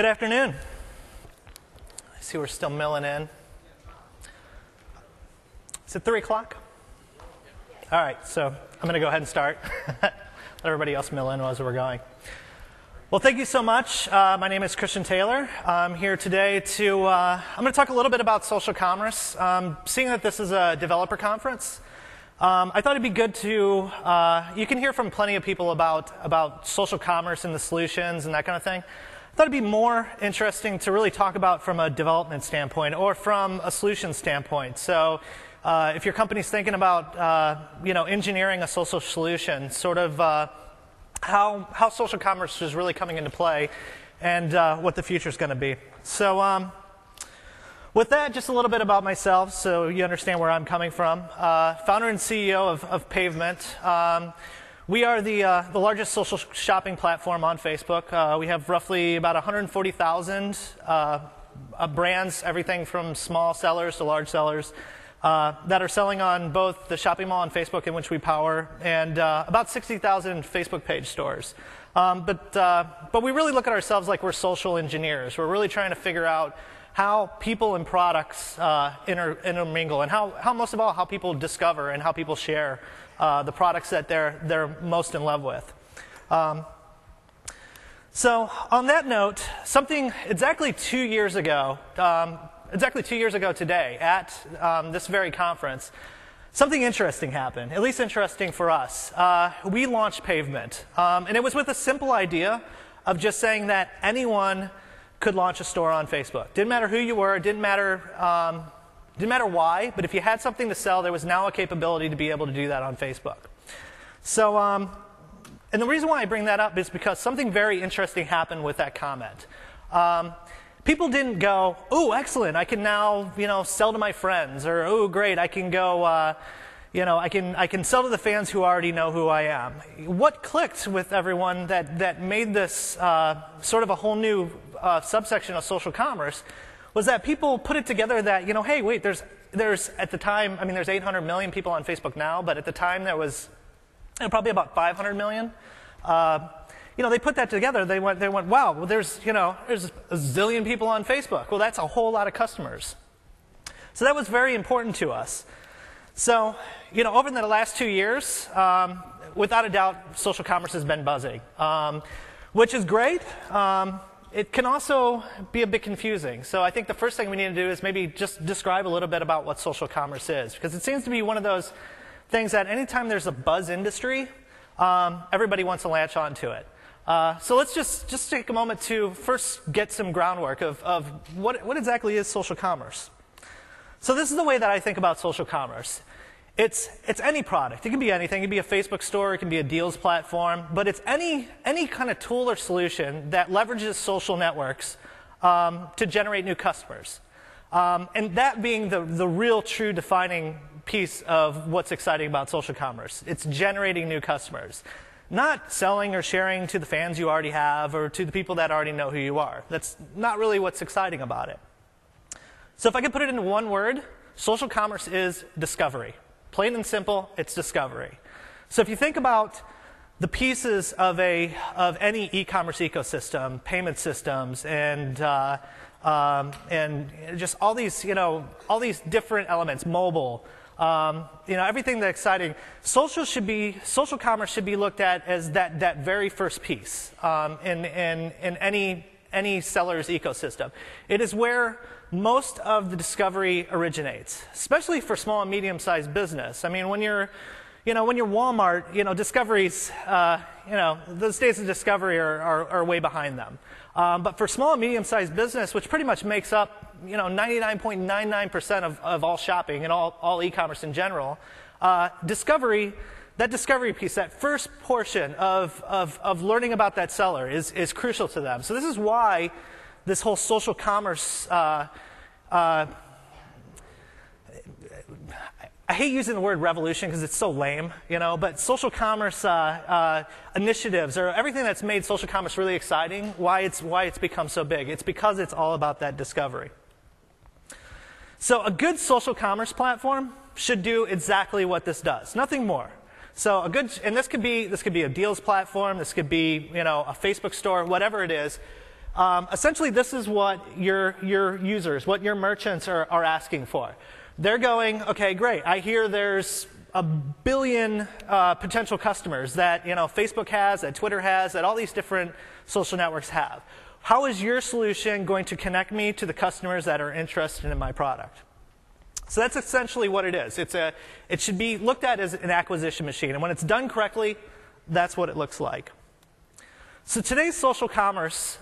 Good afternoon. I see we're still milling in. Is it 3 o'clock? All right, so I'm going to go ahead and start. Let everybody else mill in as we're going. Well, thank you so much. My name is Christian Taylor. I'm here today to, I'm going to talk a little bit about social commerce. Seeing that this is a developer conference, I thought it'd be good to, you can hear from plenty of people about social commerce and the solutions and that kind of thing. I thought it'd be more interesting to really talk about from a development standpoint or from a solution standpoint. So if your company's thinking about engineering a social solution, sort of how social commerce is really coming into play and what the future is going to be. So with that, just a little bit about myself so you understand where I'm coming from. Founder and CEO of Pavement. We are the largest social shopping platform on Facebook. We have roughly about 140,000 brands, everything from small sellers to large sellers, that are selling on both the shopping mall and Facebook in which we power, and about 60,000 Facebook page stores. But we really look at ourselves like we're social engineers. We're really trying to figure out how people and products intermingle, and how most of all, how people discover and how people share the products that they're most in love with. So on that note, something exactly 2 years ago today at this very conference, something interesting happened, at least interesting for us. We launched Pavement, and it was with a simple idea of just saying that anyone could launch a store on Facebook. Didn't matter who you were, didn't matter why, but if you had something to sell, there was now a capability to be able to do that on Facebook. So, and the reason why I bring that up is because something very interesting happened with that comment. People didn't go, "Oh, excellent! I can now, sell to my friends," or "Oh, great! I can go, I can sell to the fans who already know who I am." What clicked with everyone that made this sort of a whole new subsection of social commerce was that people put it together that, hey, wait, there's at the time, there's 800 million people on Facebook now, but at the time there was probably about 500 million. They put that together. They went, wow, well, there's a zillion people on Facebook. Well, that's a whole lot of customers. So that was very important to us. So, over the last 2 years, without a doubt, social commerce has been buzzing, which is great. It can also be a bit confusing. So I think the first thing we need to do is maybe just describe a little bit about what social commerce is, because it seems to be one of those things that anytime there's a buzz industry, everybody wants to latch onto it. So let's just take a moment to first get some groundwork of what exactly is social commerce. So this is the way that I think about social commerce. It's any product. It can be anything. It can be a Facebook store. It can be a deals platform. But it's any kind of tool or solution that leverages social networks to generate new customers. And that being the real true defining piece of what's exciting about social commerce. It's generating new customers. Not selling or sharing to the fans you already have or to the people that already know who you are. That's not really what's exciting about it. So if I could put it into one word, social commerce is discovery. Plain and simple, it's discovery. So if you think about the pieces of any e-commerce ecosystem, payment systems, and just all these different elements, mobile, everything that's exciting, social commerce should be looked at as that very first piece in any seller's ecosystem. It is where most of the discovery originates, especially for small and medium-sized business. When you're Walmart, discoveries, those days of discovery are way behind them. But for small and medium-sized business, which pretty much makes up, 99.99% of all shopping and all e-commerce in general, that discovery piece, that first portion of learning about that seller is crucial to them. So this is why this whole social commerce, I hate using the word revolution because it's so lame, but social commerce initiatives or everything that's made social commerce really exciting, why it's become so big. It's because it's all about that discovery. So a good social commerce platform should do exactly what this does, nothing more. So and this could be a deals platform, this could be, a Facebook store, whatever it is. Essentially, this is what your users, what your merchants are asking for. They're going, okay, great. I hear there's a billion potential customers that Facebook has, that Twitter has, that all these different social networks have. How is your solution going to connect me to the customers that are interested in my product? So that's essentially what it is. It should be looked at as an acquisition machine. And when it's done correctly, that's what it looks like. So today's social commerce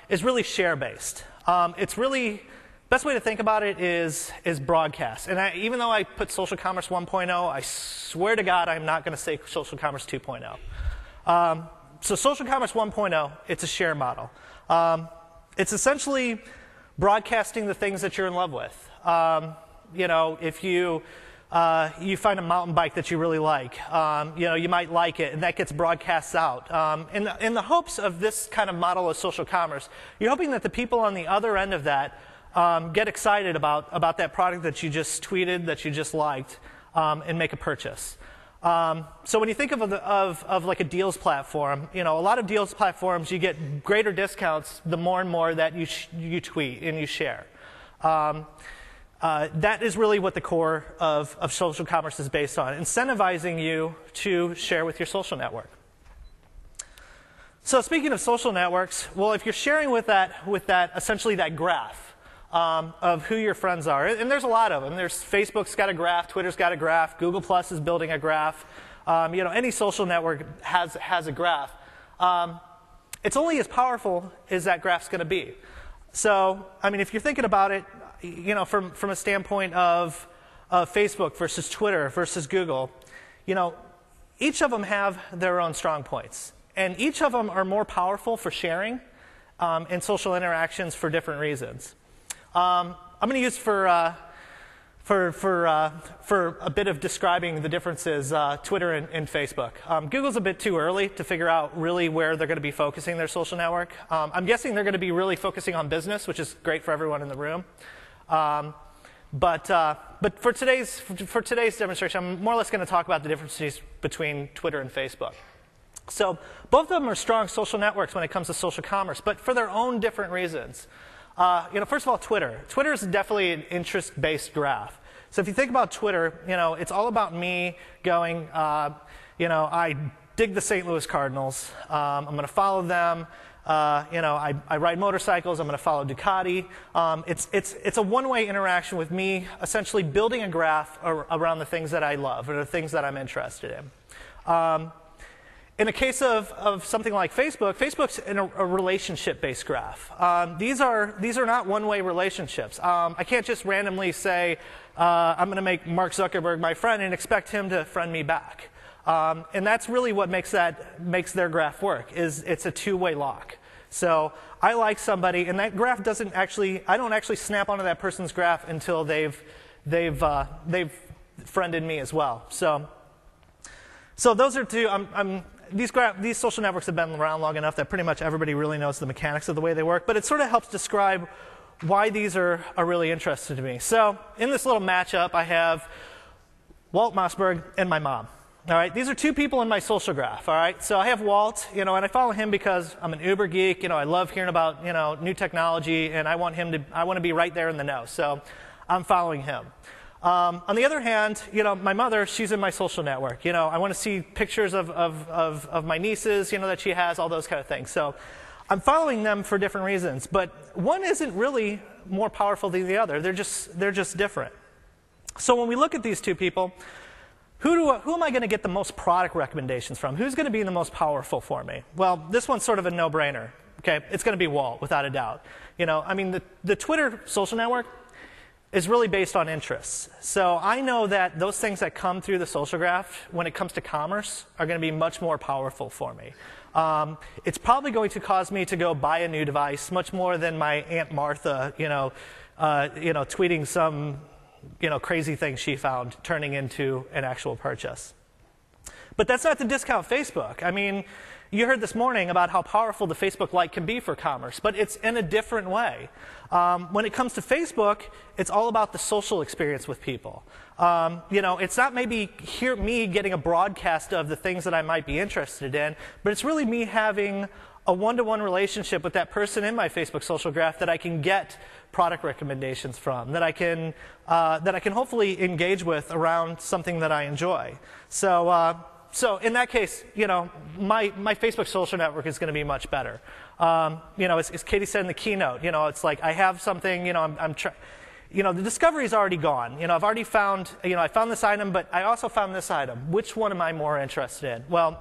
is really share-based. It's really, best way to think about it is broadcast. And even though I put social commerce 1.0, I swear to God I'm not going to say social commerce 2.0. So social commerce 1.0, it's a share model. It's essentially broadcasting the things that you're in love with. If you find a mountain bike that you really like, you might like it, and that gets broadcast out. In the hopes of this kind of model of social commerce, you're hoping that the people on the other end of that get excited about that product that you just tweeted, that you just liked, and make a purchase. So when you think of like a deals platform, a lot of deals platforms, you get greater discounts the more and more that you tweet and you share. That is really what the core of social commerce is based on, incentivizing you to share with your social network. So speaking of social networks, well, if you're sharing with that essentially that graph of who your friends are, and there's a lot of them. There's Facebook's got a graph, Twitter's got a graph, Google Plus is building a graph. Any social network has a graph. It's only as powerful as that graph's going to be. So, I mean, if you're thinking about it, from a standpoint of Facebook versus Twitter versus Google, each of them have their own strong points, and each of them are more powerful for sharing and social interactions for different reasons. I'm going to use for a bit of describing the differences Twitter and Facebook. Google's a bit too early to figure out really where they're going to be focusing their social network. I'm guessing they're going to be really focusing on business, which is great for everyone in the room. But for today's demonstration, I'm more or less going to talk about the differences between Twitter and Facebook. So both of them are strong social networks when it comes to social commerce, but for their own different reasons. First of all, Twitter. Twitter is definitely an interest-based graph. So if you think about Twitter, it's all about me going, I dig the St. Louis Cardinals. I'm going to follow them. I ride motorcycles. I'm going to follow Ducati. It's a one-way interaction with me, essentially building a graph around the things that I love or the things that I'm interested in. In the case of something like Facebook, Facebook's in a relationship-based graph. These are not one-way relationships. I can't just randomly say, I'm going to make Mark Zuckerberg my friend and expect him to friend me back. And that's really what makes their graph work, is it's a two-way lock. So I like somebody, and that graph I don't actually snap onto that person's graph until they've friended me as well. So those are two. These social networks have been around long enough that pretty much everybody really knows the mechanics of the way they work, but it sort of helps describe why these are really interesting to me. So in this little matchup, I have Walt Mossberg and my mom. All right, these are two people in my social graph. All right, so I have Walt, and I follow him because I'm an Uber geek. I love hearing about new technology, and I want to be right there in the know. So I'm following him. On the other hand, my mother, she's in my social network. I want to see pictures of my nieces, that she has, all those kind of things. So I'm following them for different reasons, but one isn't really more powerful than the other. They're just different. So when we look at these two people, who am I going to get the most product recommendations from? Who's going to be the most powerful for me? Well, this one's sort of a no-brainer. Okay, it's going to be Walt, without a doubt. The Twitter social network is really based on interests. So I know that those things that come through the social graph, when it comes to commerce, are going to be much more powerful for me. It's probably going to cause me to go buy a new device much more than my Aunt Martha, tweeting some, crazy thing she found turning into an actual purchase. But that's not to discount Facebook. You heard this morning about how powerful the Facebook Lite can be for commerce, but it's in a different way. When it comes to Facebook, it's all about the social experience with people. It's not maybe me getting a broadcast of the things that I might be interested in, but it's really me having a one-to-one relationship with that person in my Facebook social graph that I can get product recommendations from, that I can hopefully engage with around something that I enjoy. So in that case, my Facebook social network is going to be much better. As Katie said in the keynote, it's like I have something, the discovery is already gone. I've already found, I found this item, but I also found this item. Which one am I more interested in? Well,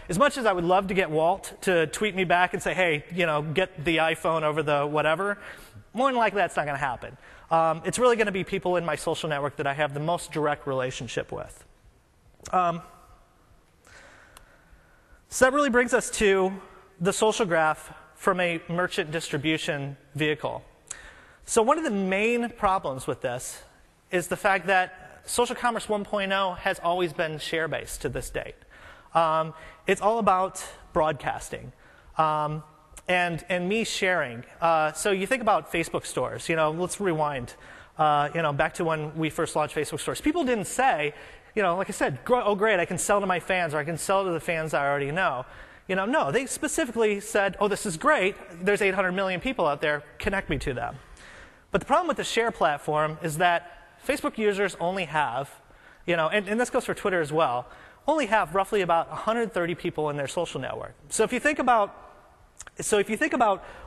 as much as I would love to get Walt to tweet me back and say, hey, get the iPhone over the whatever, more than likely that's not going to happen. It's really going to be people in my social network that I have the most direct relationship with. So that really brings us to the social graph from a merchant distribution vehicle. So one of the main problems with this is the fact that Social Commerce 1.0 has always been share-based to this date. It's all about broadcasting and me sharing. So you think about Facebook stores. Let's rewind back to when we first launched Facebook stores. People didn't say, like I said, oh, great, I can sell to my fans, or I can sell to the fans I already know. No, they specifically said, oh, this is great. There's 800 million people out there. Connect me to them. But the problem with the share platform is that Facebook users only have, and this goes for Twitter as well, only have roughly about 130 people in their social network. So if you think about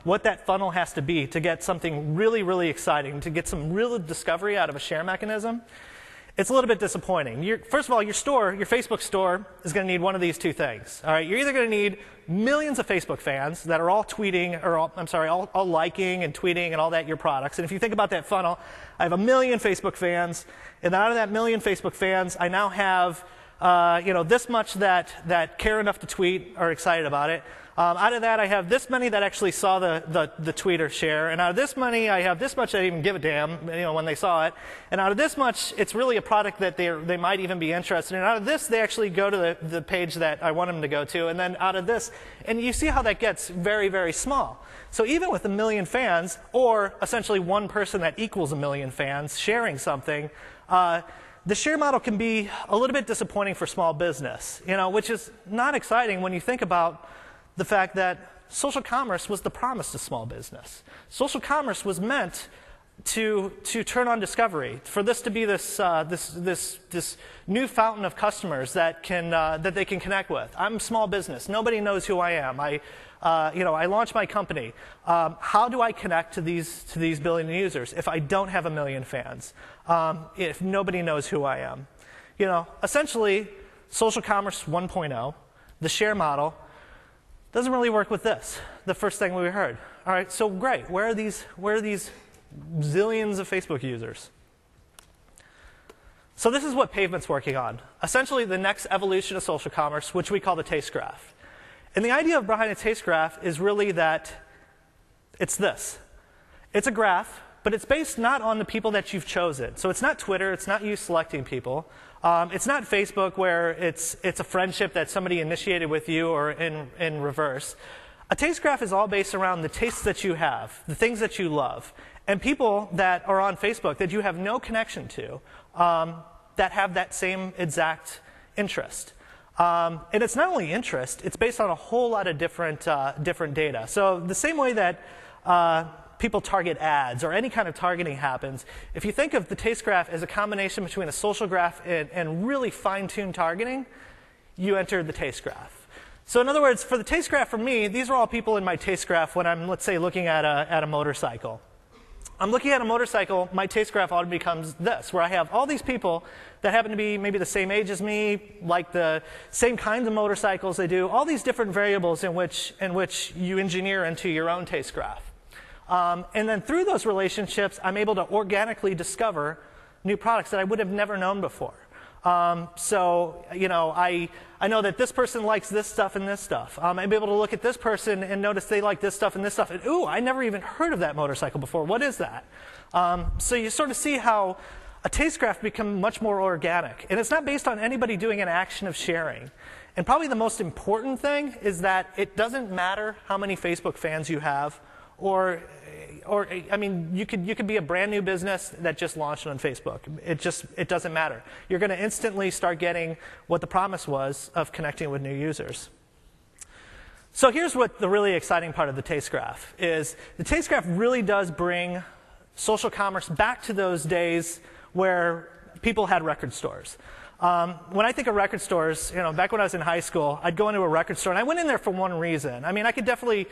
what that funnel has to be to get something really, really exciting, to get some real discovery out of a share mechanism, it's a little bit disappointing. First of all, your Facebook store is going to need one of these two things. All right, you're either going to need millions of Facebook fans that are all tweeting, or all liking and tweeting and all that your products. And if you think about that funnel, I have 1 million Facebook fans, and out of that 1 million Facebook fans, I now have this much that care enough to tweet, are excited about it. Out of that, I have this many that actually saw the tweet or share, and out of this many, I have this much that even give a damn, when they saw it, and out of this much, it's really a product that they might even be interested in. And out of this, they actually go to the page that I want them to go to, and then out of this, and you see how that gets very, very small. So even with 1 million fans, or essentially one person that equals 1 million fans sharing something, the share model can be a little bit disappointing for small business, which is not exciting when you think about the fact that social commerce was the promise to small business. Social commerce was meant to turn on discovery, for this to be this new fountain of customers that they can connect with. I'm a small business. Nobody knows who I am. I launched my company. How do I connect to these billion users if I don't have 1 million fans? If nobody knows who I am? Essentially, social commerce 1.0, the share model, doesn't really work with this, the first thing we heard. All right, so great. Where are these zillions of Facebook users? So this is what Pavement's working on. Essentially, the next evolution of social commerce, which we call the taste graph. And the idea behind a taste graph is really that it's this. It's a graph, but it's based not on the people that you've chosen. So it's not Twitter. It's not you selecting people. It's not Facebook, where it's a friendship that somebody initiated with you, or in reverse. A taste graph is all based around the tastes that you have, the things that you love, and people that are on Facebook that you have no connection to, that have that same exact interest. And it's not only interest, it's based on a whole lot of different data. So the same way that people target ads, or any kind of targeting happens, if you think of the taste graph as a combination between a social graph and really fine-tuned targeting, you enter the taste graph. So in other words, for the taste graph for me, these are all people in my taste graph when I'm, let's say, looking at a motorcycle. I'm looking at a motorcycle, my taste graph automatically becomes this, where I have all these people that happen to be maybe the same age as me, like the same kinds of motorcycles they do, all these different variables in which you engineer into your own taste graph. And then through those relationships, I'm able to organically discover new products that I would have never known before. So, I know that this person likes this stuff and this stuff. I'm able to look at this person and notice they like this stuff and this stuff. And, ooh, I never even heard of that motorcycle before. What is that? So you sort of see how a taste graph becomes much more organic. And it's not based on anybody doing an action of sharing. And probably the most important thing is that it doesn't matter how many Facebook fans you have, or I mean, you could be a brand new business that just launched on Facebook. It doesn't matter. You're going to instantly start getting what the promise was of connecting with new users. So here's what the really exciting part of the taste graph is. The taste graph really does bring social commerce back to those days where people had record stores. When I think of record stores, back when I was in high school, I'd go into a record store, and I went in there for one reason. I mean, I could definitely,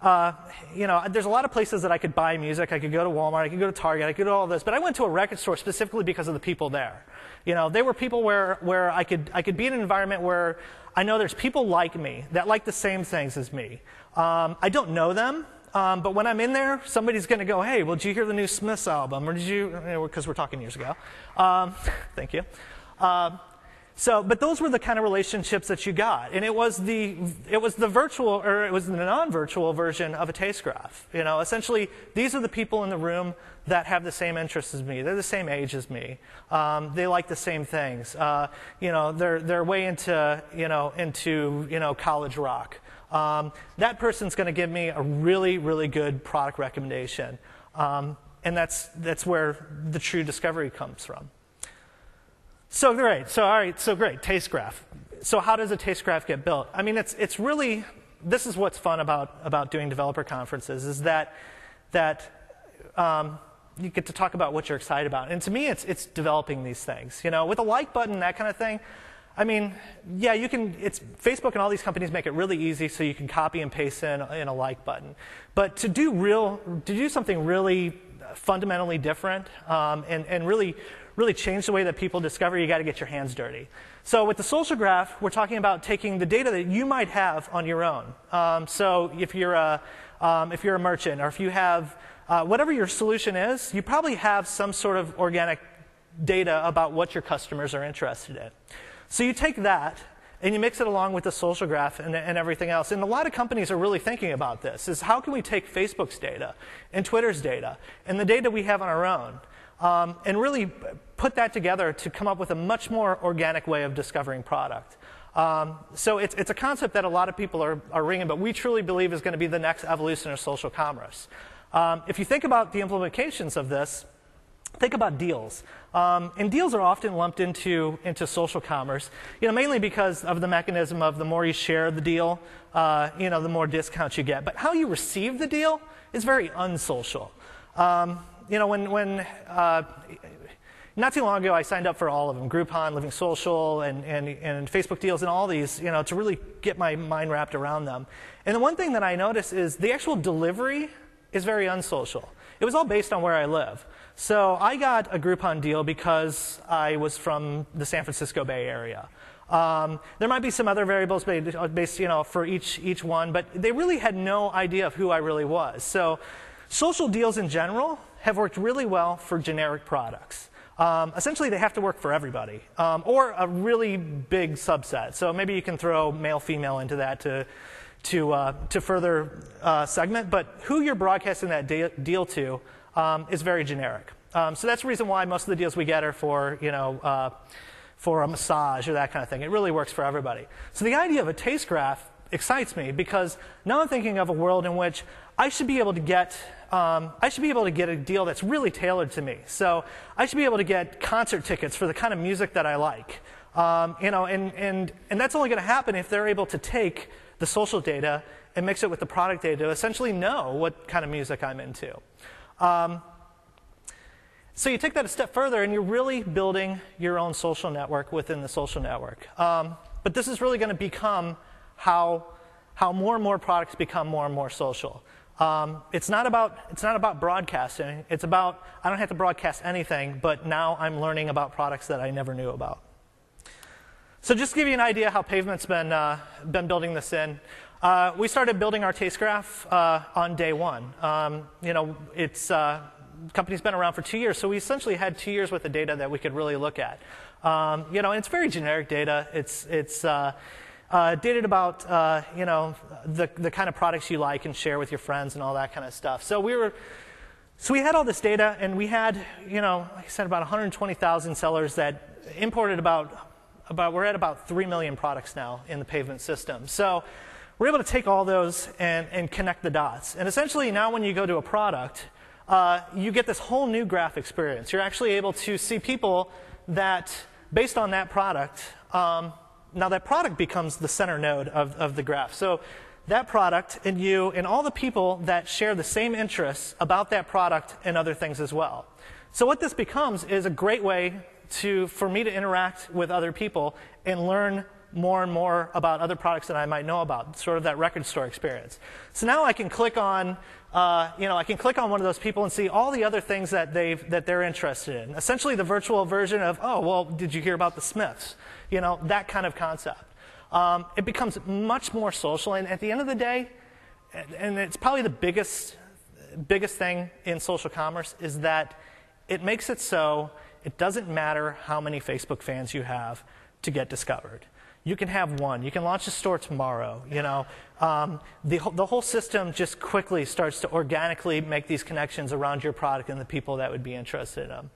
there's a lot of places that I could buy music. I could go to Walmart, I could go to Target, I could do all this, but I went to a record store specifically because of the people there. They were people where I could be in an environment where I know there's people like me that like the same things as me. I don't know them. But when I'm in there, somebody's going to go, hey, well, did you hear the new Smiths album? Or did you, because we're talking years ago. Thank you. But those were the kind of relationships that you got. And it was the virtual, or it was the non-virtual version of a taste graph. Essentially, these are the people in the room that have the same interests as me. They're the same age as me. They like the same things. They're way into college rock. That person's going to give me a really, really good product recommendation. And that's where the true discovery comes from. So great. So great. Taste graph. So how does a taste graph get built? I mean, it's really, this is what's fun about doing developer conferences, is that you get to talk about what you're excited about. And to me, it's developing these things. With a like button, that kind of thing. I mean, yeah, Facebook and all these companies make it really easy so you can copy and paste in a like button. But to do something really fundamentally different and really change the way that people discover, you got to get your hands dirty. So with the social graph, we're talking about taking the data that you might have on your own. So if you're a merchant, or if you have whatever your solution is, you probably have some sort of organic data about what your customers are interested in. So you take that and you mix it along with the social graph and everything else. And a lot of companies are really thinking about this, is how can we take Facebook's data and Twitter's data and the data we have on our own and really put that together to come up with a much more organic way of discovering product. So it's a concept that a lot of people are ringing, but we truly believe is going to be the next evolution of social commerce. If you think about the implications of this, think about deals. And deals are often lumped into social commerce, mainly because of the mechanism of the more you share the deal, the more discounts you get. But how you receive the deal is very unsocial. Not too long ago, I signed up for all of them, Groupon, Living Social, and Facebook deals, and all these, to really get my mind wrapped around them. And the one thing that I noticed is the actual delivery is very unsocial. It was all based on where I live. So I got a Groupon deal because I was from the San Francisco Bay Area. There might be some other variables based, for each one, but they really had no idea of who I really was. So social deals in general have worked really well for generic products. Essentially, they have to work for everybody, or a really big subset. So maybe you can throw male-female into that to further segment, but who you're broadcasting that deal to is very generic. So that's the reason why most of the deals we get are for a massage or that kind of thing. It really works for everybody. So the idea of a taste graph excites me because now I'm thinking of a world in which I should be able to get a deal that's really tailored to me. So I should be able to get concert tickets for the kind of music that I like. And that's only going to happen if they're able to take the social data and mix it with the product data to essentially know what kind of music I'm into. So you take that a step further and you're really building your own social network within the social network. But this is really going to become how more and more products become more and more social. It's not about broadcasting. It's about, I don't have to broadcast anything, but now I'm learning about products that I never knew about. So just to give you an idea how Pavement's been building this in, we started building our taste graph on day one. Company's been around for 2 years, so we essentially had 2 years worth of data that we could really look at. And it's very generic data. It's dated about the kind of products you like and share with your friends and all that kind of stuff. So we had all this data, and we had like I said, about 120,000 sellers that imported we're at about 3 million products now in the Pavement system. So we're able to take all those and connect the dots. And essentially now when you go to a product, you get this whole new graph experience. You're actually able to see people that, based on that product, now that product becomes the center node of the graph. So that product and you and all the people that share the same interests about that product and other things as well. So what this becomes is a great way for me to interact with other people and learn more and more about other products that I might know about, sort of that record store experience. So now I can click on, I can click on one of those people and see all the other things that they're interested in. Essentially, the virtual version of, oh, well, did you hear about the Smiths? That kind of concept. It becomes much more social, and at the end of the day, and it's probably the biggest thing in social commerce, is that it makes it so it doesn't matter how many Facebook fans you have to get discovered. You can have one. You can launch a store tomorrow. The whole system just quickly starts to organically make these connections around your product and the people that would be interested in them.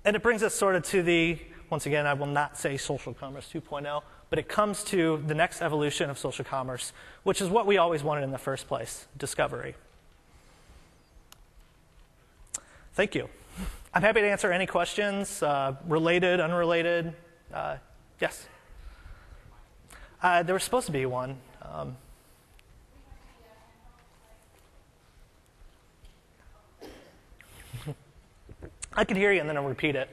And it brings us sort of to once again, I will not say social commerce 2.0, but it comes to the next evolution of social commerce, which is what we always wanted in the first place, discovery. Thank you. I'm happy to answer any questions, related, unrelated. Yes? There was supposed to be one. I can hear you, and then I'll repeat it.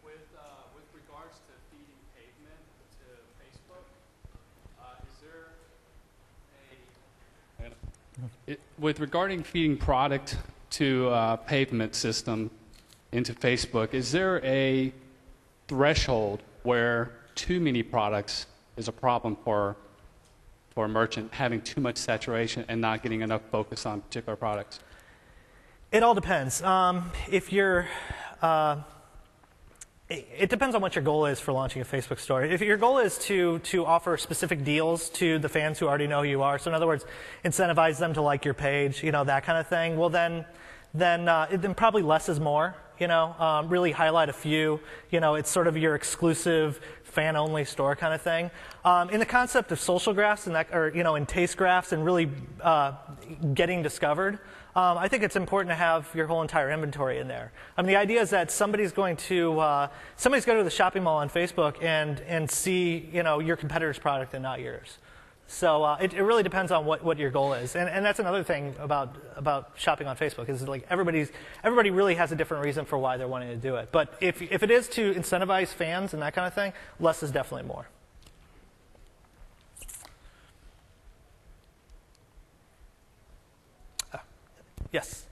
With regards to feeding Pavement to Facebook, regarding feeding product to Pavement system into Facebook, is there a threshold where too many products is a problem for a merchant, having too much saturation and not getting enough focus on particular products? It all depends. It depends on what your goal is for launching a Facebook store. If your goal is to offer specific deals to the fans who already know who you are, so in other words, incentivize them to like your page, that kind of thing, well then probably less is more. Really highlight a few. It's sort of your exclusive fan-only store kind of thing. In the concept of social graphs and taste graphs and really getting discovered, I think it's important to have your whole entire inventory in there. The idea is that somebody's going to go to the shopping mall on Facebook and see your competitor's product and not yours. So it really depends on what your goal is, and that's another thing about shopping on Facebook is like everybody really has a different reason for why they're wanting to do it. But if it is to incentivize fans and that kind of thing, less is definitely more. Yes.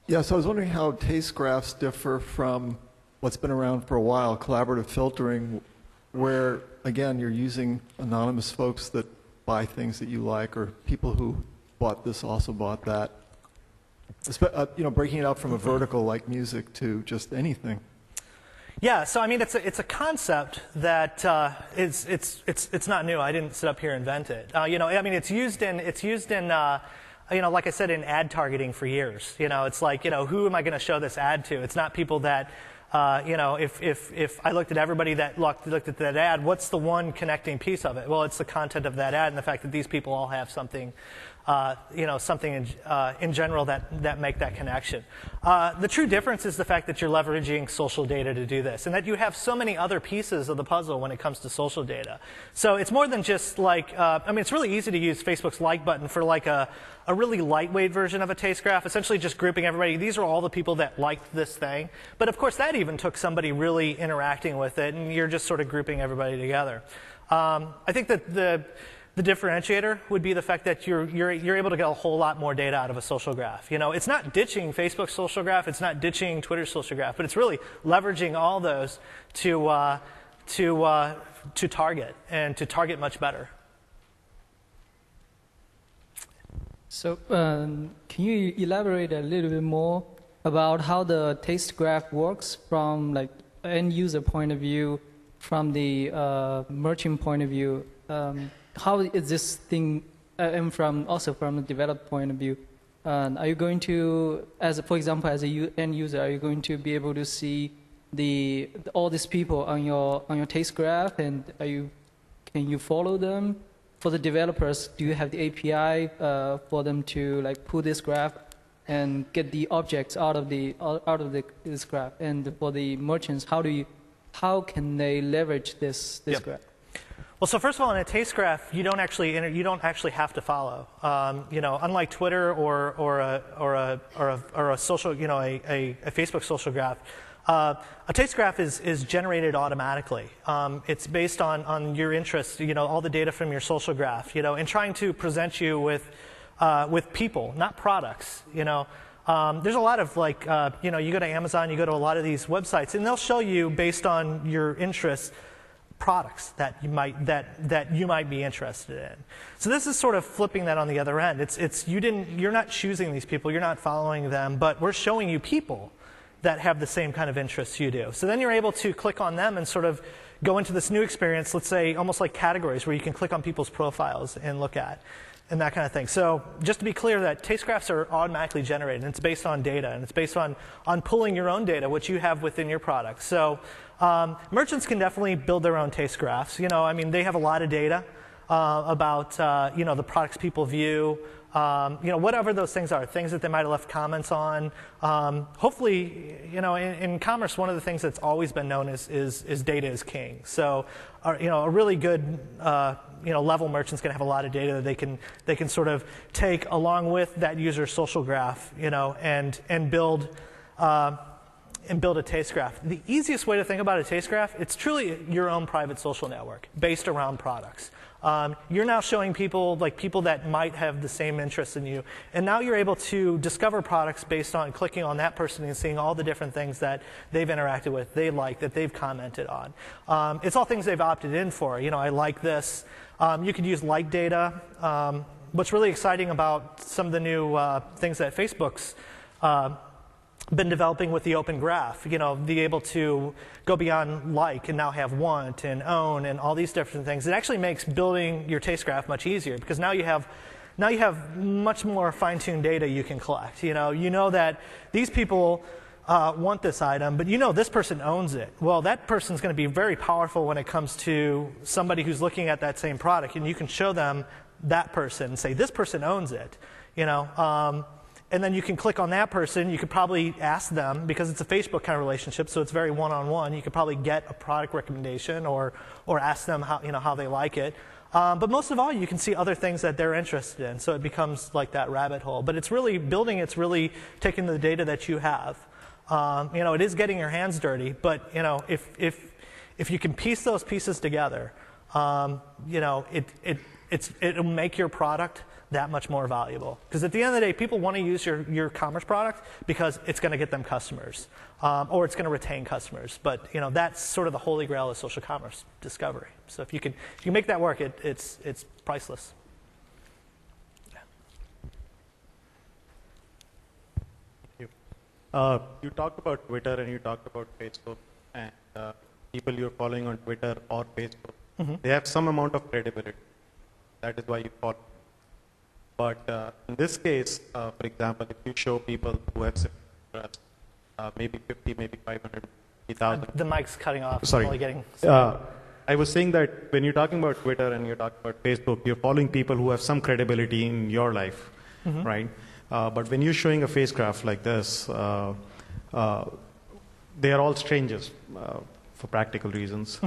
Yeah, so I was wondering how taste graphs differ from what's been around for a while, collaborative filtering, where, again, you're using anonymous folks that buy things that you like, or people who bought this also bought that. Breaking it out from a vertical like music to just anything. Yeah, so it's a concept that it's not new. I didn't sit up here and invent it. It's used in like I said, in ad targeting for years. It's like, who am I going to show this ad to? It's not people that, if I looked at everybody that looked at that ad, what's the one connecting piece of it? Well, it's the content of that ad and the fact that these people all have something, something in general that make that connection. The true difference is the fact that you're leveraging social data to do this, and that you have so many other pieces of the puzzle when it comes to social data. So it's more than just like, it's really easy to use Facebook's like button for like a really lightweight version of a taste graph, essentially just grouping everybody. These are all the people that liked this thing. But of course, that even took somebody really interacting with it, and you're just sort of grouping everybody together. I think that the differentiator would be the fact that you're able to get a whole lot more data out of a social graph. It's not ditching Facebook's social graph, it's not ditching Twitter's social graph, but it's really leveraging all those to target and to target much better. So can you elaborate a little bit more about how the taste graph works from like end user point of view, from the merchant point of view? How is this thing, and also from the developer point of view? Are you going to, for example, as a end user, are you going to be able to see all these people on your taste graph, and can you follow them? For the developers, do you have the API for them to like pull this graph and get the objects out of this graph? And for the merchants, how can they leverage this Yep. graph? Well, so first of all, in a taste graph, you don't actually have to follow. Unlike Twitter or a social, a Facebook social graph, a taste graph is generated automatically. It's based on your interests, all the data from your social graph, and trying to present you with people, not products. There's a lot of you go to Amazon, you go to a lot of these websites, and they'll show you based on your interests products that you might be interested in. So this is sort of flipping that on the other end. You're not choosing these people, you're not following them, but we're showing you people that have the same kind of interests you do. So then you're able to click on them and sort of go into this new experience, let's say almost like categories where you can click on people's profiles and look at and that kind of thing. So just to be clear, that taste graphs are automatically generated, and it's based on data, and it's based on pulling your own data, which you have within your product. So merchants can definitely build their own taste graphs. They have a lot of data about the products people view, whatever those things are, things that they might have left comments on. Hopefully, in commerce, one of the things that's always been known is data is king. So, a really good level merchant's going to have a lot of data that they can sort of take along with that user's social graph, and build a taste graph. The easiest way to think about a taste graph, it's truly your own private social network based around products. You're now showing people that might have the same interests in you, and now you're able to discover products based on clicking on that person and seeing all the different things that they've interacted with, they like, that they've commented on. It's all things they've opted in for. I like this. You could use like data. What's really exciting about some of the new things that Facebook's been developing with the open graph, be able to go beyond like and now have want and own and all these different things. It actually makes building your taste graph much easier, because now you have much more fine-tuned data you can collect. You know that these people want this item, but this person owns it. Well, that person's going to be very powerful when it comes to somebody who's looking at that same product, and you can show them that person and say, this person owns it. And then you can click on that person. You could probably ask them, because it's a Facebook kind of relationship, so it's very one-on-one. You could probably get a product recommendation or ask them how they like it. But most of all, you can see other things that they're interested in. So it becomes like that rabbit hole. But it's really building. It's really taking the data that you have. It is getting your hands dirty. But if you can piece those pieces together, it'll make your product that much more valuable. Because at the end of the day, people want to use your commerce product because it's going to get them customers, or it's going to retain customers. But that's sort of the holy grail of social commerce discovery. So if you can make that work, it's priceless. You talked about Twitter and you talked about Facebook, and people you're following on Twitter or Facebook, they have some amount of credibility. That is why you follow. But in this case, for example, if you show people who have interest, maybe 50, maybe 500, 1,000. The mic's cutting off. Sorry. I'm only getting... I was saying that when you're talking about Twitter and you're talking about Facebook, you're following people who have some credibility in your life, right? But when you're showing a face graph like this, they are all strangers for practical reasons.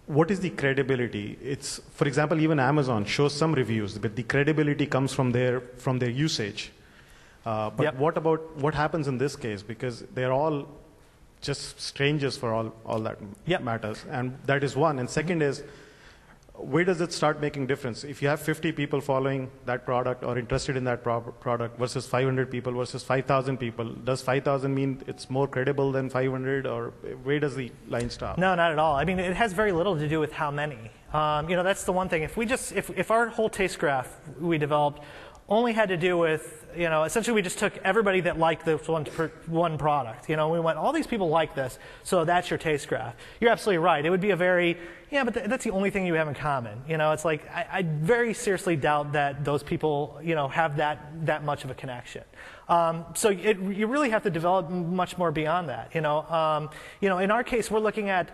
What is the credibility? It's, for example, even Amazon shows some reviews, but the credibility comes from their usage. But what happens in this case? Because they're all just strangers for all that matters. And that is one. And second is, where does it start making difference? If you have 50 people following that product or interested in that product versus 500 people versus 5,000 people, does 5,000 mean it's more credible than 500, or where does the line stop? No, not at all. I mean, it has very little to do with how many. That's the one thing. If our whole taste graph we developed only had to do with, essentially we just took everybody that liked this one product. We went, all these people like this, so that's your taste graph. You're absolutely right. It would be a very, but that's the only thing you have in common. It's like, I very seriously doubt that those people, have that much of a connection. So you really have to develop much more beyond that. In our case, we're looking at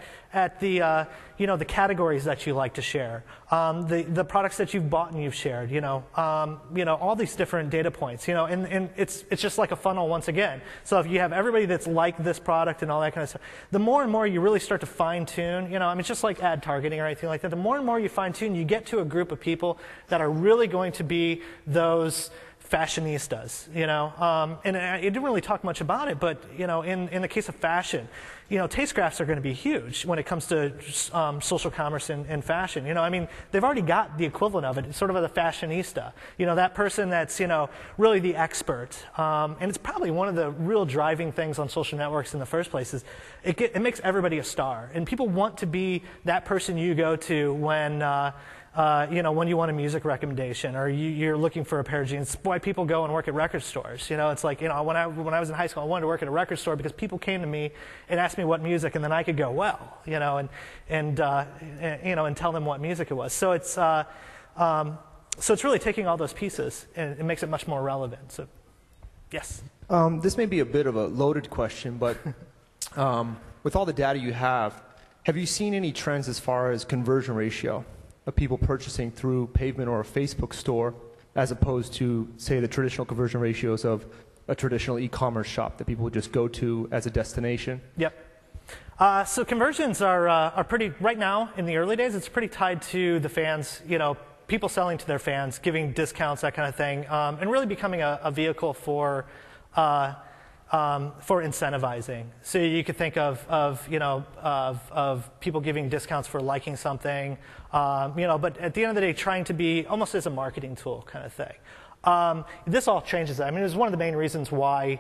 the the categories that you like to share, the products that you've bought and you've shared. All these different data points. you know, and it's just like a funnel once again. So if you have everybody that's like this product and all that kind of stuff, the more and more you really start to fine tune, you know, I mean, it's just like ad targeting or anything like that. The more and more you fine tune, you get to a group of people that are really going to be those fashionistas, you know, and I didn't really talk much about it, but, you know, in the case of fashion, you know, taste graphs are going to be huge when it comes to social commerce and fashion. You know, I mean, they've already got the equivalent of it. It's sort of the fashionista. You know, that person that's, you know, really the expert. And it's probably one of the real driving things on social networks in the first place is it makes everybody a star. And people want to be that person you go to when you know, when you want a music recommendation or you're looking for a pair of jeans. It's why people go and work at record stores. You know, it's like, you know, when I was in high school, I wanted to work at a record store because people came to me and asked me what music, and then I could go, well, you know, and you know, and tell them what music it was. So it's really taking all those pieces and it makes it much more relevant. So, yes. This may be a bit of a loaded question, but with all the data you have you seen any trends as far as conversion ratio of people purchasing through Pavement or a Facebook store as opposed to, say, the traditional conversion ratios of a traditional e-commerce shop that people would just go to as a destination? Yep. So conversions are pretty, right now in the early days, it's pretty tied to the fans, you know, people selling to their fans, giving discounts, that kind of thing, and really becoming a vehicle for incentivizing. So you could think of people giving discounts for liking something, you know, but at the end of the day, trying to be almost as a marketing tool kind of thing. This all changes that. I mean, it was one of the main reasons why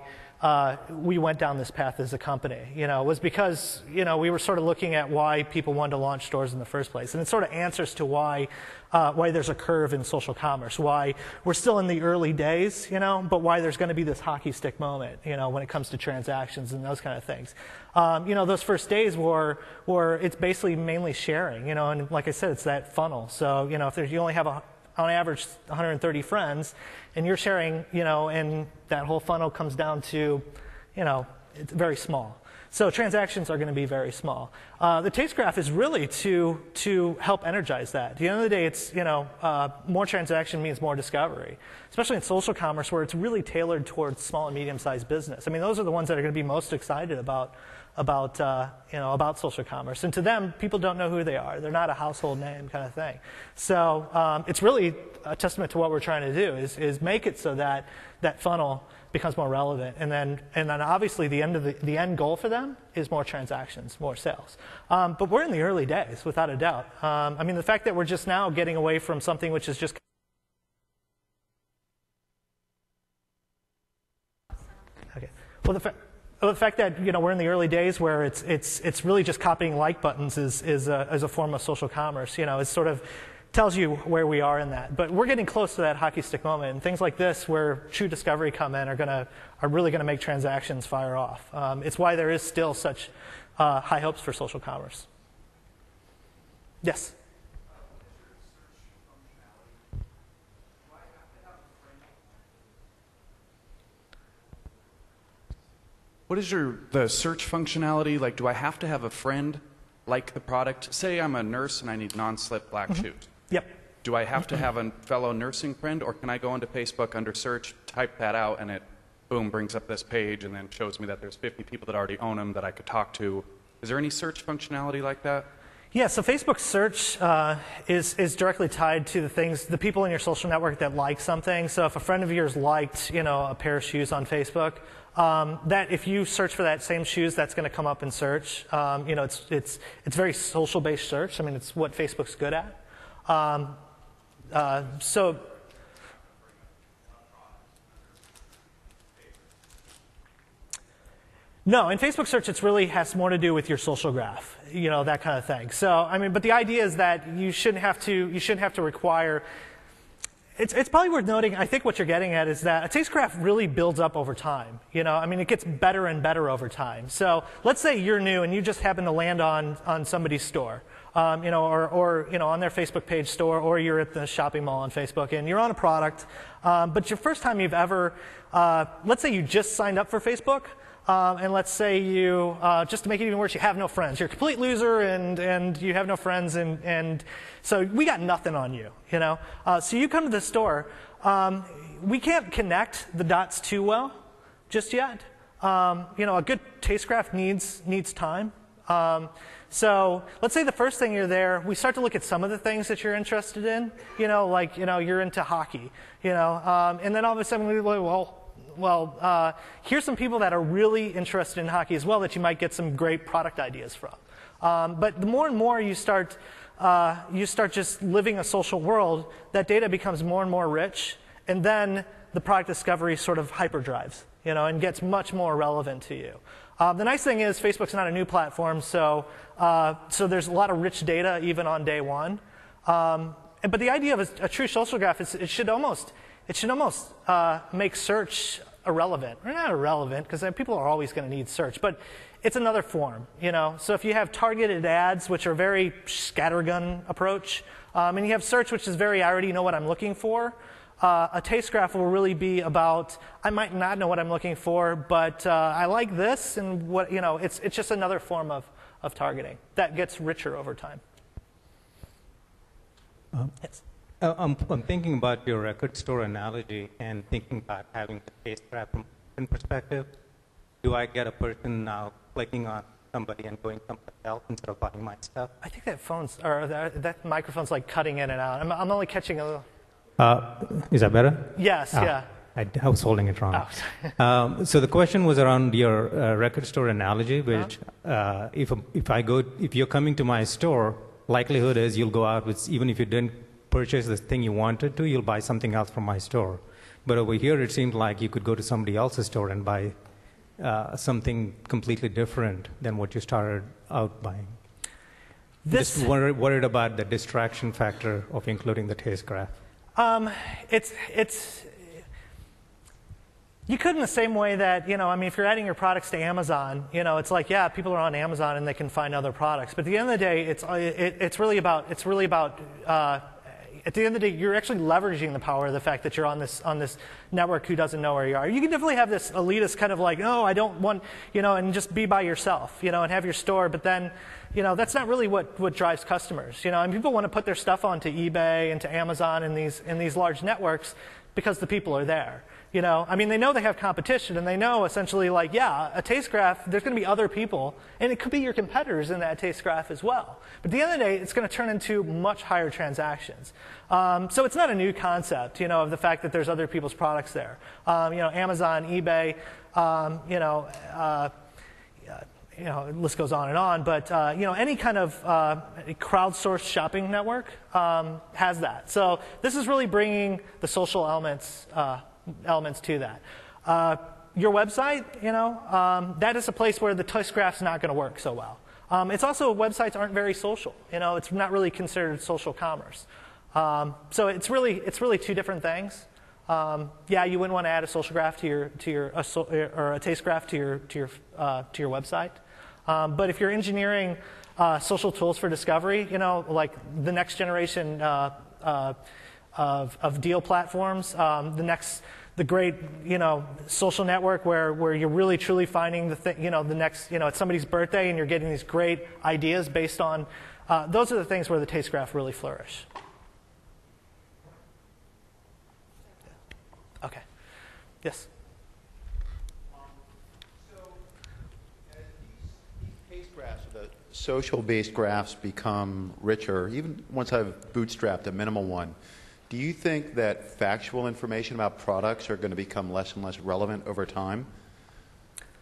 we went down this path as a company, you know, was because, you know, we were sort of looking at why people wanted to launch stores in the first place. And it sort of answers to why there's a curve in social commerce, why we're still in the early days, you know, but why there's going to be this hockey stick moment, you know, when it comes to transactions and those kind of things. You know, those first days were it's basically mainly sharing, you know, and like I said, it's that funnel. So, you know, if you only have on average 130 friends, and you're sharing, you know, and that whole funnel comes down to, you know, it's very small. So transactions are going to be very small. The taste graph is really to help energize that. At the end of the day, it's, you know, more transaction means more discovery, especially in social commerce where it's really tailored towards small and medium-sized business. I mean, those are the ones that are going to be most excited about social commerce. And to them, people don't know who they are. They're not a household name kind of thing. So it's really a testament to what we're trying to do is make it so that that funnel becomes more relevant. And then obviously the end goal for them is more transactions, more sales. But we're in the early days, without a doubt. I mean, the fact that we're just now getting away from something which is just okay. Well, the fact that, you know, we're in the early days where it's really just copying like buttons is a form of social commerce. You know, it sort of tells you where we are in that. But we're getting close to that hockey stick moment, and things like this, where true discovery come in, are really gonna make transactions fire off. It's why there is still such high hopes for social commerce. Yes. What is the search functionality? Like, do I have to have a friend like the product? Say I'm a nurse and I need non-slip black shoes. Yep. Do I have to have a fellow nursing friend, or can I go into Facebook under search, type that out, and it, boom, brings up this page and then shows me that there's 50 people that already own them that I could talk to? Is there any search functionality like that? Yeah, so Facebook search is directly tied to the people in your social network that like something. So if a friend of yours liked, you know, a pair of shoes on Facebook, that if you search for that same shoes, that's going to come up in search. You know, it's very social-based search. I mean, it's what Facebook's good at. No, in Facebook search, it really has more to do with your social graph, you know, that kind of thing. So, I mean, but the idea is that you shouldn't have to require. It's probably worth noting, I think what you're getting at is that a taste graph really builds up over time. You know, I mean, it gets better and better over time. So let's say you're new and you just happen to land on somebody's store, you know, or you know, on their Facebook page store, or you're at the shopping mall on Facebook and you're on a product, but your first time you've ever, let's say you just signed up for Facebook, and let's say you, just to make it even worse, you have no friends. You're a complete loser, and you have no friends, and so we got nothing on you, you know. So you come to the store. We can't connect the dots too well just yet. You know, a good taste graph needs time. So let's say the first thing you're there, we start to look at some of the things that you're interested in. You know, like, you know, you're into hockey, you know, and then all of a sudden we're like, well, here's some people that are really interested in hockey as well that you might get some great product ideas from. But the more and more you start just living a social world, that data becomes more and more rich, and then the product discovery sort of hyperdrives, you know, and gets much more relevant to you. The nice thing is Facebook's not a new platform, so there's a lot of rich data even on day one. But the idea of a true social graph is it should almost make search irrelevant. Or not irrelevant, because people are always going to need search, but it's another form, you know. So if you have targeted ads, which are very scattergun approach, and you have search, which is very, I already know what I'm looking for, a taste graph will really be about, I might not know what I'm looking for, but I like this, and what, you know, it's just another form of targeting that gets richer over time. Yes. I'm thinking about your record store analogy and thinking about having the taste graph from a perspective. Do I get a person now clicking on somebody and going somewhere else instead of buying my stuff? I think that microphone's like cutting in and out. I'm only catching a little. Is that better? Yes, yeah. I was holding it wrong. Oh. So the question was around your record store analogy, which if you're coming to my store, likelihood is you'll go out with, even if you didn't purchase the thing you wanted to, you'll buy something else from my store. But over here, it seemed like you could go to somebody else's store and buy something completely different than what you started out buying. Just worried about the distraction factor of including the taste graph. You could in the same way that, you know, I mean, if you're adding your products to Amazon, you know, it's like, yeah, people are on Amazon and they can find other products. But at the end of the day, it's really about at the end of the day, you're actually leveraging the power of the fact that you're on this network who doesn't know where you are. You can definitely have this elitist kind of like, no, I don't want, you know, and just be by yourself, you know, and have your store. But then, you know, that's not really what drives customers, you know. And people want to put their stuff onto eBay and to Amazon and these large networks because the people are there. You know, I mean, they know they have competition, and they know essentially, like, yeah, a taste graph, there's going to be other people, and it could be your competitors in that taste graph as well. But at the end of the day, it's going to turn into much higher transactions. So it's not a new concept, you know, of the fact that there's other people's products there. You know, Amazon, eBay, the list goes on and on. But you know, any kind of crowdsourced shopping network has that. So this is really bringing the social elements to that. Your website, you know, that is a place where the taste graph's not going to work so well. It's also, websites aren't very social. You know, it's not really considered social commerce. So it's really two different things. Yeah, you wouldn't want to add a social graph or a taste graph to your website. But if you're engineering social tools for discovery, you know, like the next generation of deal platforms, the great, you know, social network where you're really truly finding the next, you know, it's somebody's birthday and you're getting these great ideas based on, those are the things where the taste graph really flourish. Okay. Yes? So as these taste graphs, the social-based graphs become richer, even once I've bootstrapped a minimal one, do you think that factual information about products are going to become less and less relevant over time?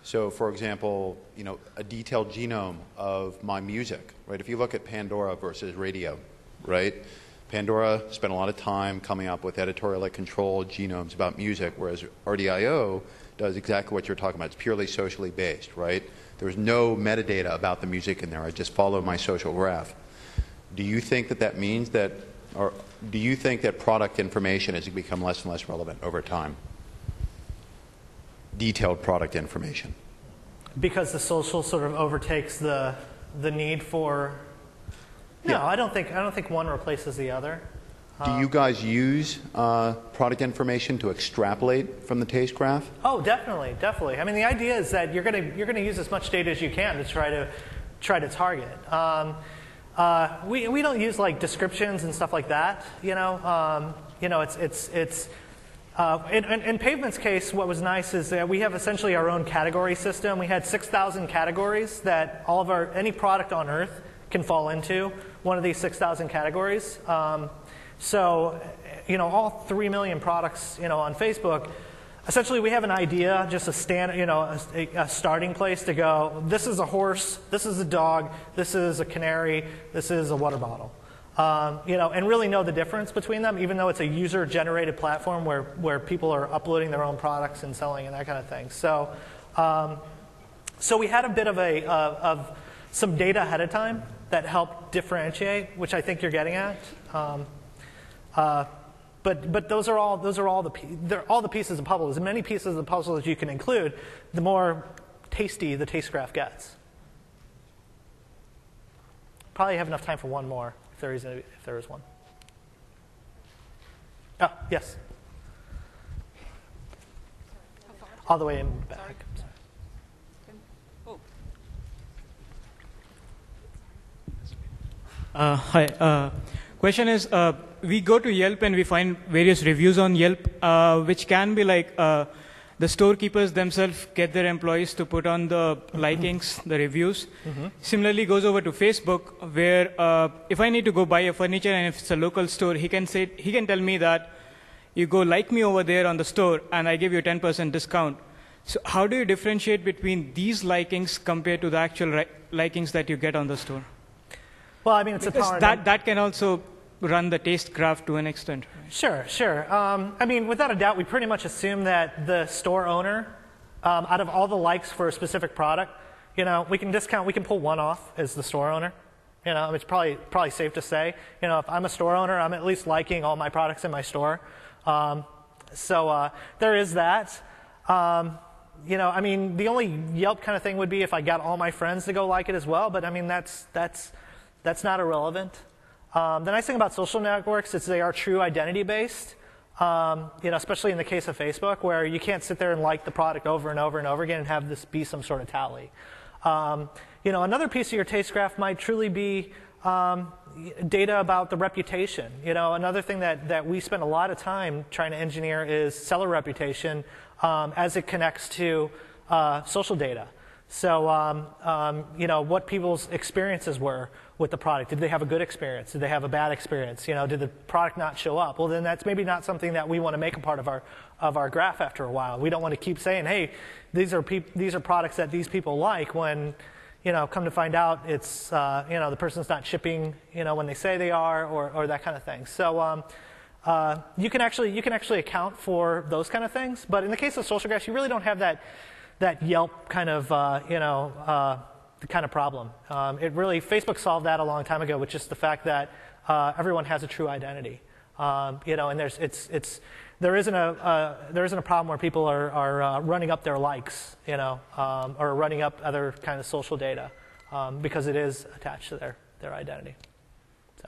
So, for example, you know, a detailed genome of my music, right? If you look at Pandora versus radio, right? Pandora spent a lot of time coming up with editorially controlled genomes about music, whereas RDIO does exactly what you're talking about. It's purely socially based, right? There's no metadata about the music in there. I just follow my social graph. Do you think that means that, or do you think that product information has become less and less relevant over time? Detailed product information. Because the social sort of overtakes the need for. No, yeah. I don't think one replaces the other. Do you guys use product information to extrapolate from the taste graph? Oh, definitely, definitely. I mean, the idea is that you're gonna use as much data as you can to try to target. We don't use like descriptions and stuff like that. In Pavement's case, what was nice is that we have essentially our own category system. We had 6,000 categories that any product on Earth can fall into one of these 6,000 categories. So, all 3 million products, on Facebook, essentially we have an idea, just a starting place to go, this is a horse, this is a dog, this is a canary, this is a water bottle. And really know the difference between them, even though it's a user-generated platform where people are uploading their own products and selling and that kind of thing. So, so we had a bit of some data ahead of time that helped differentiate, which I think you're getting at. But those are all the pieces of the puzzle. As many pieces of the puzzle as you can include, the more tasty the taste graph gets. Probably have enough time for one more, if there is one. Oh, yes. All the way in back. Hi. Question is, we go to Yelp and we find various reviews on Yelp, which can be like the storekeepers themselves get their employees to put on the likings, the reviews. Mm-hmm. Similarly, goes over to Facebook, where if I need to go buy a furniture and if it's a local store, he can tell me that you go like me over there on the store and I give you a 10% discount. So how do you differentiate between these likings compared to the actual likings that you get on the store? Well, I mean, it's because a power that can also run the taste graph to an extent. Right? Sure. I mean, without a doubt, we pretty much assume that the store owner, out of all the likes for a specific product, we can pull one off as the store owner. It's probably safe to say. If I'm a store owner, I'm at least liking all my products in my store. So there is that. I mean, the only Yelp kind of thing would be if I got all my friends to go like it as well. But I mean, that's not irrelevant. The nice thing about social networks is they are true identity-based, especially in the case of Facebook, where you can't sit there and like the product over and over and over again and have this be some sort of tally. Another piece of your taste graph might truly be data about the reputation. Another thing that we spend a lot of time trying to engineer is seller reputation as it connects to social data. So, what people's experiences were with the product. Did they have a good experience? Did they have a bad experience? Did the product not show up? Well, then that's maybe not something that we want to make a part of our graph after a while. We don't want to keep saying, hey, these are products that these people like when, come to find out it's, the person's not shipping, when they say they are or that kind of thing. So, you can actually account for those kind of things. But in the case of social graphs, you really don't have that Yelp kind of, the kind of problem. Facebook solved that a long time ago, with just the fact that everyone has a true identity. And there isn't a problem where people are running up their likes, or running up other kind of social data, because it is attached to their identity. So,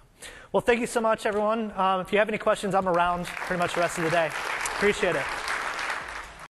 well, thank you so much, everyone. If you have any questions, I'm around pretty much the rest of the day. Appreciate it.